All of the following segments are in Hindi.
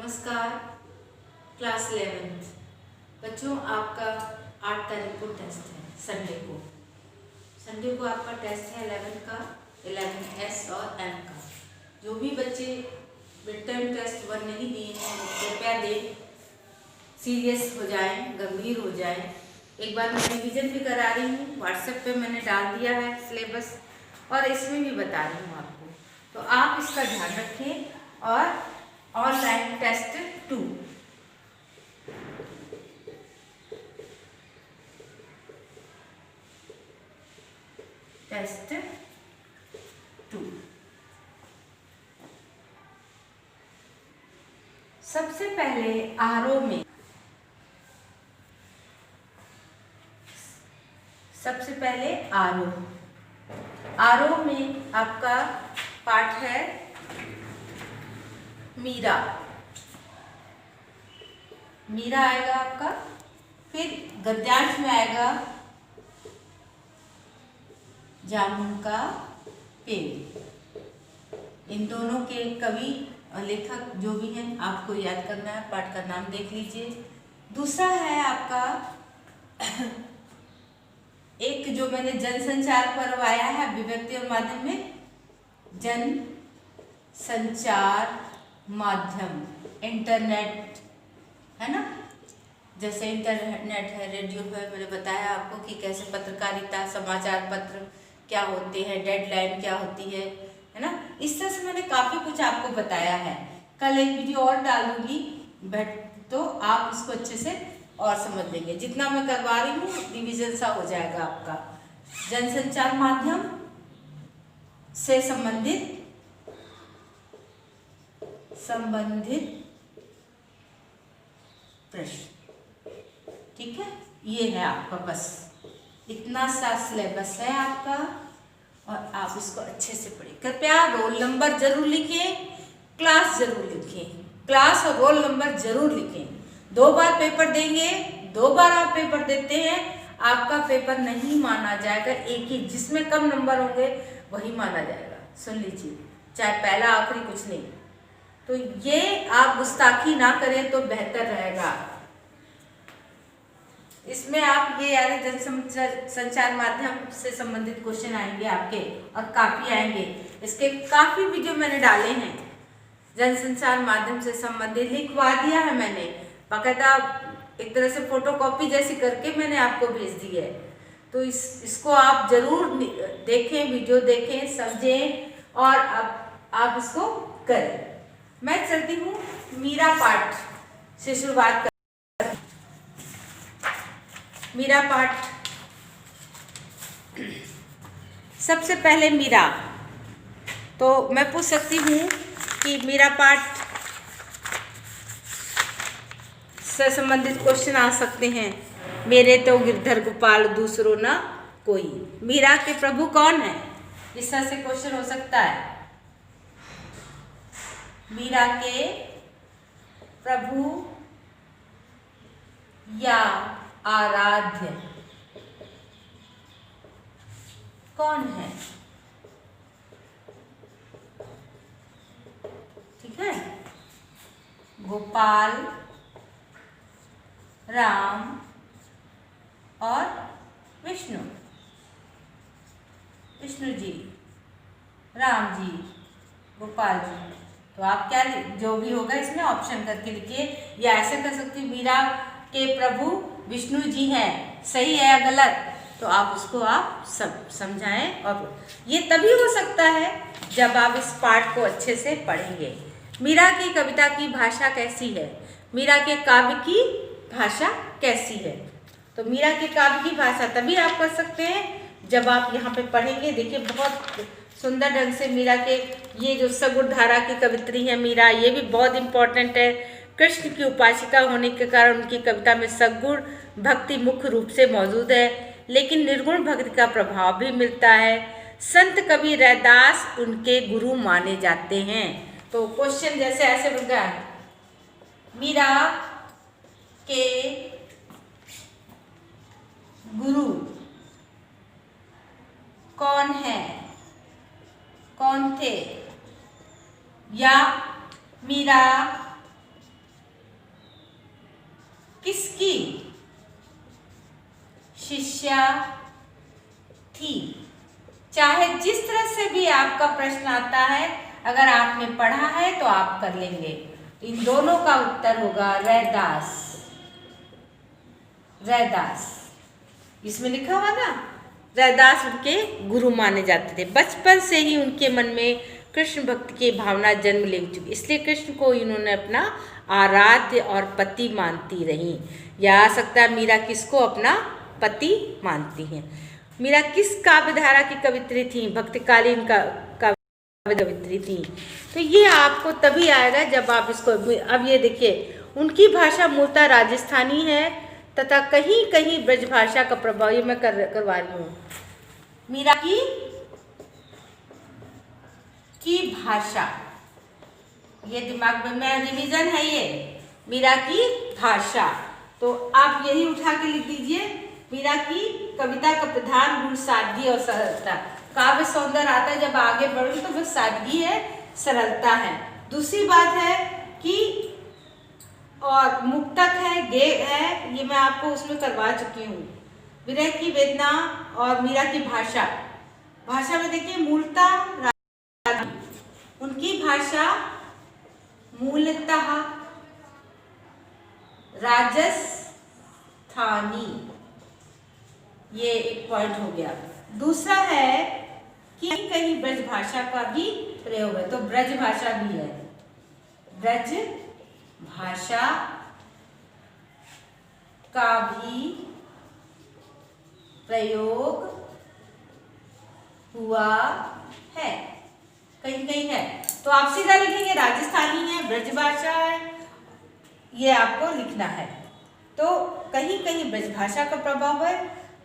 नमस्कार। क्लास 11 बच्चों, आपका 8 तारीख को टेस्ट है। संडे को आपका टेस्ट है 11 का, 11S और M का। जो भी बच्चे मिड टर्म टेस्ट 1 नहीं दिए हैं वो कृपया दें, सीरियस हो जाएं, गंभीर हो जाएं। एक बार मैं रिवीजन भी करा रही हूँ, व्हाट्सएप पे मैंने डाल दिया है सिलेबस, और इसमें भी बता रही हूँ आपको, तो आप इसका ध्यान रखें। और ऑनलाइन टेस्ट 2 सबसे पहले आरो में आपका पाठ है मीरा आएगा आपका। फिर गद्यांश में आएगा जामुन का पेड़। इन दोनों के कवि और लेखक जो भी हैं आपको याद करना है, पाठ का नाम देख लीजिए। दूसरा है आपका एक जो मैंने जनसंचार पर्व आया है अभिव्यक्ति और माध्यम में, जन संचार माध्यम, इंटरनेट है ना। जैसे इंटरनेट है, रेडियो है, मैंने बताया आपको कि कैसे पत्रकारिता, समाचार पत्र क्या होते हैं, डेडलाइन क्या होती है ना। इस तरह से मैंने काफ़ी कुछ आपको बताया है। कल एक वीडियो और डाल दूंगी, तो आप इसको अच्छे से और समझ लेंगे। जितना मैं करवा रही हूँ रिविजन सा हो जाएगा आपका। जनसंचार माध्यम से संबंधित प्रश्न, ठीक है। ये है आपका, बस इतना सा सिलेबस है आपका, और आप इसको अच्छे से पढ़ें। कृपया रोल नंबर जरूर लिखें, क्लास जरूर लिखें, क्लास और रोल नंबर जरूर लिखें। 2 बार पेपर देंगे, 2 बार आप पेपर देते हैं, आपका पेपर नहीं माना जाएगा। एक ही, जिसमें कम नंबर होंगे वही माना जाएगा। सुन लीजिए, चाहे पहला आखिरी कुछ नहीं। तो ये आप गुस्ताखी ना करें तो बेहतर रहेगा। इसमें आप ये यानी जनसंचार माध्यम से संबंधित क्वेश्चन आएंगे आपके, और काफी आएंगे। इसके काफी वीडियो मैंने डाले हैं, जनसंचार माध्यम से संबंधित लिखवा दिया है मैंने, बाकायदा एक तरह से फोटोकॉपी जैसी करके मैंने आपको भेज दी है। तो इसको आप जरूर देखें, वीडियो देखें, समझें, और अब आप इसको करें। मैं चलती हूँ मीरा पाठ से शुरुआत कर। मीरा पाठ, सबसे पहले मीरा, तो मैं पूछ सकती हूँ कि मीरा पाठ से संबंधित क्वेश्चन आ सकते हैं। मेरे तो गिरधर गोपाल दूसरो ना कोई। मीरा के प्रभु कौन है? इस तरह से क्वेश्चन हो सकता है। मीरा के प्रभु या आराध्य कौन है? ठीक है, गोपाल, राम और विष्णु। विष्णु जी, राम जी, गोपाल जी। तो आप क्या, जो भी होगा इसमें ऑप्शन करके लिखिए, या ऐसे कर सकती हूँ, मीरा के प्रभु विष्णु जी हैं, सही है या गलत, तो आप उसको आप सब समझाएं। और ये तभी हो सकता है जब आप इस पाठ को अच्छे से पढ़ेंगे। मीरा की कविता की भाषा कैसी है? मीरा के काव्य की भाषा कैसी है? तो मीरा के काव्य की भाषा तभी आप कर सकते हैं जब आप यहाँ पे पढ़ेंगे। देखिए, बहुत सुंदर ढंग से मीरा के, ये जो सगुण धारा की कवित्री है मीरा, ये भी बहुत इम्पोर्टेंट है। कृष्ण की उपासिका होने के कारण उनकी कविता में सगुण भक्ति मुख्य रूप से मौजूद है, लेकिन निर्गुण भक्ति का प्रभाव भी मिलता है। संत कवि रैदास उनके गुरु माने जाते हैं। तो क्वेश्चन जैसे ऐसे बन गया, मीरा के गुरु कौन है, कौन थे? या मीरा शिष्या थी। चाहे जिस तरह से भी आपका प्रश्न आता है, अगर आपने पढ़ा है तो आप कर लेंगे। इन दोनों का उत्तर होगा रैदास। रैदास इसमें लिखा हुआ ना, रैदास उनके गुरु माने जाते थे। बचपन से ही उनके मन में कृष्ण भक्ति की भावना जन्म ले चुकी, इसलिए कृष्ण को इन्होंने अपना आराध्य और पति मानती रही। या आ सकता है मीरा किसको अपना पति मानती हैं। मीरा किस काव्य धारा की कवित्री थी? भक्तिकालीन काव्य कवित्री थी। तो ये आपको तभी आएगा जब आप इसको, अब ये देखिए उनकी भाषा मूलतः राजस्थानी है तथा कहीं कहीं ब्रजभाषा का प्रभाव, ये मैं करवा रही हूँ। मीरा की भाषा, ये दिमाग में रिवीजन है ये, मीरा की भाषा। तो आप यही उठा के लिख दीजिए, मीरा की कविता का प्रधान गुण सादगी और सरलता। काव्य सौंदर्य आता है जब आगे बढ़ो तो बस सादगी है, सरलता है। दूसरी बात है कि और मुक्तक है, गे है, ये मैं आपको उसमें करवा चुकी हूँ। विरह की वेदना और मीरा की भाषा, भाषा में देखिए मूलतः उनकी भाषा मूलतः राजस्थानी, ये एक पॉइंट हो गया। दूसरा है कि कहीं ब्रज भाषा का भी प्रयोग है, तो ब्रज भाषा भी है, ब्रज भाषा का भी प्रयोग हुआ है, कहीं कहीं है। तो आप सीधा लिखेंगे राजस्थानी है, ब्रज भाषा है, ये आपको लिखना है। तो कहीं कहीं ब्रज भाषा का प्रभाव है।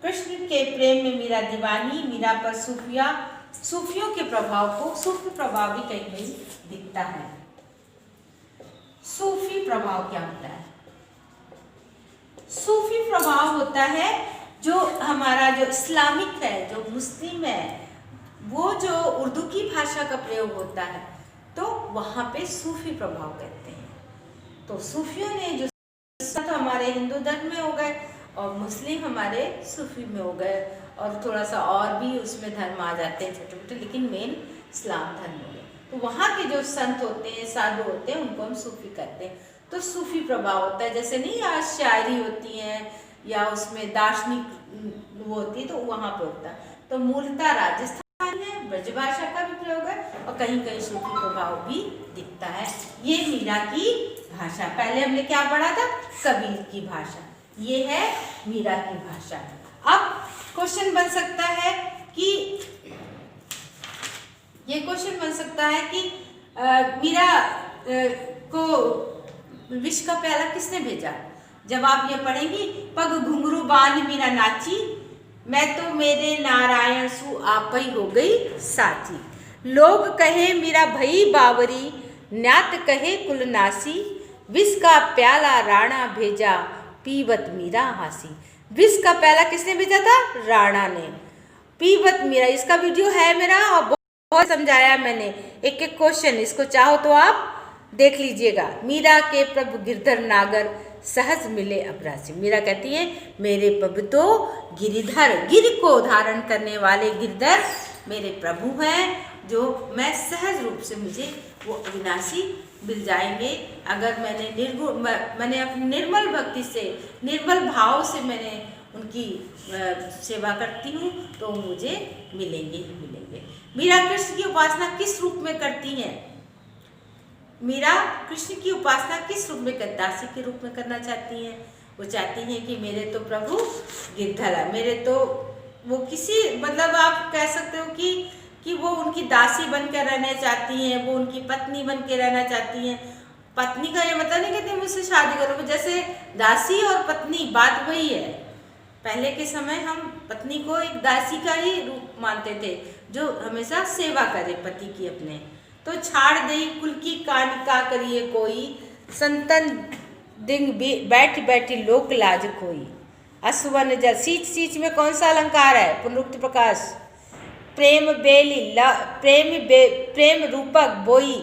कृष्ण के प्रेम में मीरा दीवानी, मीरा पर सूफियों के प्रभाव को, सूफी प्रभाव भी कहीं कहीं दिखता है। सूफी प्रभाव क्या होता है? सूफी प्रभाव होता है जो हमारा जो इस्लामिक है, जो मुस्लिम है, वो जो उर्दू की भाषा का प्रयोग होता है, तो वहाँ पे सूफी प्रभाव कहते हैं। तो सूफियों ने जो तो हमारे हिंदू धर्म में हो गए और मुस्लिम हमारे सूफी में हो गए, और थोड़ा सा और भी उसमें धर्म आ जाते हैं छोटे छोटे, लेकिन मेन इस्लाम धर्म हो गए। तो वहाँ के जो संत होते हैं, साधु होते हैं, उनको हम सूफी कहते हैं। तो सूफी प्रभाव होता है, जैसे नहीं आज शायरी होती है या उसमें दार्शनिक वो होती है, तो वहाँ पे होता है। तो मूलतः राजस्थान है, ब्रजभाषा का भी प्रयोग है और कहीं कहीं सूफी प्रभाव भी दिखता है। ये मीरा की भाषा। पहले हमने क्या पढ़ा था? कबीर की भाषा। ये है मीरा की भाषा। अब क्वेश्चन बन सकता है कि ये क्वेश्चन बन सकता है कि मीरा को विष का प्याला किसने भेजा? जब आप ये पढ़ेंगी, पग घुंघरू बांध मीरा नाची, मैं तो मेरे नारायण सु आप ही हो गई साची। लोग कहे मीरा भई बावरी, न्यात कहे कुलनासी, विष का प्याला राणा भेजा, पीवत मीरा हासी। विष का प्याला किसने भेजा था? राणा ने। पीवत मीरा, इसका वीडियो है मेरा और बहुत समझाया मैंने, एक एक क्वेश्चन, इसको चाहो तो आप देख लीजिएगा। मीरा के प्रभु गिरधर नागर, सहज मिले अबरासी। मीरा कहती है मेरे प्रभु तो गिरिधर, गिर को धारण करने वाले गिरधर मेरे प्रभु हैं, जो मैं सहज रूप से मुझे वो अविनाशी मिल जाएंगे। अगर मैंने अपनी निर्मल भक्ति से, निर्मल भाव से मैंने उनकी सेवा करती हूँ, तो मुझे मिलेंगे ही मिलेंगे। मीरा कृष्ण की उपासना किस रूप में करती हैं? मीरा कृष्ण की उपासना किस रूप में, दासी के रूप में करना चाहती हैं। वो चाहती हैं कि मेरे तो प्रभु गिरधर है, मेरे तो वो किसी, मतलब आप कह सकते हो कि वो उनकी दासी बनकर रहना चाहती हैं, वो उनकी पत्नी बन के रहना चाहती हैं। पत्नी का ये मतलब नहीं कहते मुझसे शादी करो, जैसे दासी और पत्नी बात वही है। पहले के समय हम पत्नी को एक दासी का ही रूप मानते थे, जो हमेशा सेवा करे पति की अपने। तो छाड़ दई कुल की कानिका करिए कोई, संतन दिन बैठ बैठी लोक लाज कोई। असुवन जल, सींच सींच में कौन सा अलंकार है? पुनरुक्त प्रकाश। प्रेम बेली प्रेम रूपक बोई,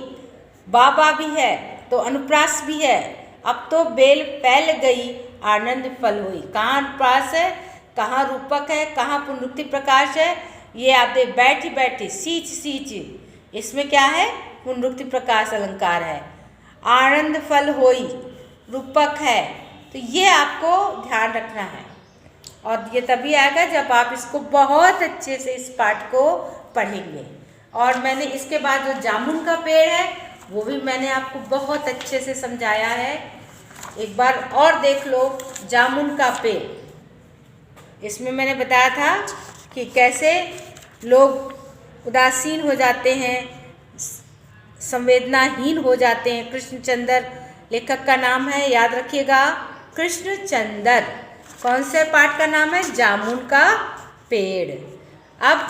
बाबा भी है तो अनुप्रास भी है। अब तो बेल फैल गई आनंद फल हुई। कहाँ अनुप्रास है? कहाँ रूपक है, कहाँ पुनरुक्ति प्रकाश है, ये आप देख बैठी बैठी सींच सींच, इसमें क्या है, पुनरुक्ति प्रकाश अलंकार है। आनंद फल होई रूपक है, तो ये आपको ध्यान रखना है और ये तभी आएगा जब आप इसको बहुत अच्छे से इस पाठ को पढ़ेंगे। और मैंने इसके बाद जो जामुन का पेड़ है वो भी मैंने आपको बहुत अच्छे से समझाया है, एक बार और देख लो। जामुन का पेड़, इसमें मैंने बताया था कि कैसे लोग उदासीन हो जाते हैं, संवेदनाहीन हो जाते हैं। कृष्णचंद्र लेखक का नाम है, याद रखिएगा, कृष्णचंद्र। कौन से पाठ का नाम है, जामुन का पेड़। अब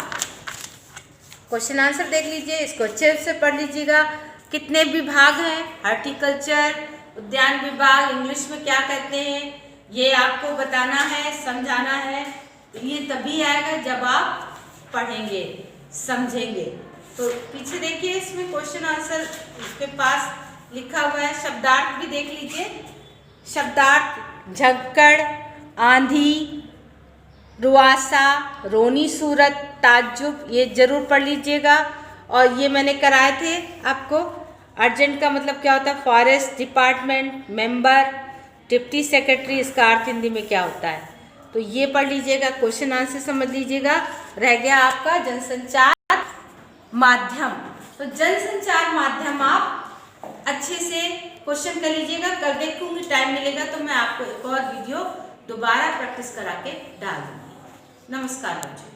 क्वेश्चन आंसर देख लीजिए, इसको अच्छे से पढ़ लीजिएगा। कितने विभाग हैं, हॉर्टिकल्चर, उद्यान विभाग, इंग्लिश में क्या कहते हैं, ये आपको बताना है, समझाना है। ये तभी आएगा जब आप पढ़ेंगे, समझेंगे। तो पीछे देखिए, इसमें क्वेश्चन आंसर उसके पास लिखा हुआ है। शब्दार्थ भी देख लीजिए। शब्दार्थ झक्कड़, आंधी, रुआसा, रोनी सूरत, ताज्जुब, ये जरूर पढ़ लीजिएगा। और ये मैंने कराए थे आपको। अर्जेंट का मतलब क्या होता है, forest department member, deputy secretary, इसका अर्थ हिंदी में क्या होता है, तो ये पढ़ लीजिएगा, क्वेश्चन आंसर समझ लीजिएगा। रह गया आपका जनसंचार माध्यम। तो जनसंचार माध्यम आप अच्छे से क्वेश्चन कर लीजिएगा। कल देखूंगी, टाइम मिलेगा तो मैं आपको एक और वीडियो दोबारा प्रैक्टिस करा के डाल दूंगी। नमस्कार बच्चों।